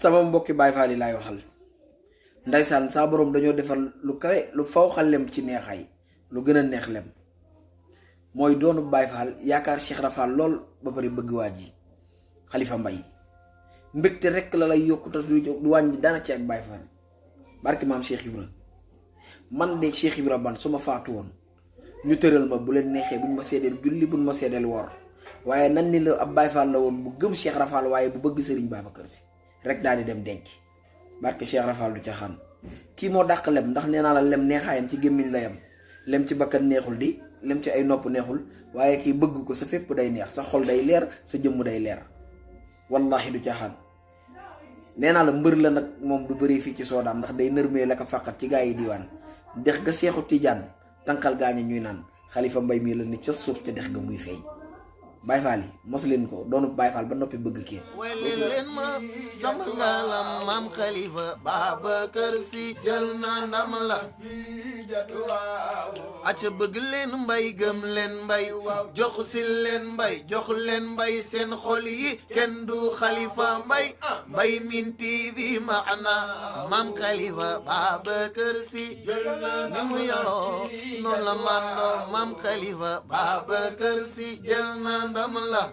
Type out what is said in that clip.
sama mbokki Baay Faal yi laay waxal ndaysaan saa borom dañoo defal lu kawe lu faw xal lem ci neexaay lu gën a neex lem mooy doonu Baay Faal yaakaar Cheikh Rafal lool ba bari bëgg waa ji Xalifa Mbay mbégte rekk la lay yokkuta du wàññi dana ci ak Baay Faal barki maam Cheikh Ibra man de Cheikh Ibra ban su ma faatu woon ñu tëral ma bu leen neexee buñ ma seedeel julli buñ ma seedeel woor waaye nan ni la ab Baay Faal la woon bu gëm Cheikh Rafal waaye bu bëgg Sëriñ Babacar Si rek daal di dem denc barke Cheikh Rafal du ca xam kii moo dàq lem ndax nee naa la lem neexaayam ci gémmiñ la yam lem ci bakkan neexul di lem ci ay nopp neexul waaye kii bëgg ko sa fépp day neex sa xol day leer sa jëmm day leer wallahi du ca xam nee naa la mbër la nag moom du bëree fii ci soodaam ndax day nërmee la ko fàqat ci gaa yi diwaan dex ga Seexu Tijaan tànqal gaaña ñuy naan Xalifa Mbay mii la nit ca suuf ca dex ga muy feeñ Baay Faal yi mos leen ko doonu Baay Faal ba noppi bëgg kii wele leen ma sama ngalam maam Xalifa Babacar Si jël na ndam la acca bëgg leen mbay gëm leen mbay jox si leen mbay jox leen mbay seen xol yi kenn du Xalifa Mbay Mbay Min TV maana maam Xalifa Babacar Si ni mu yoroo noonu la mandoo maam Xalifa Babacar Si jël na ndam la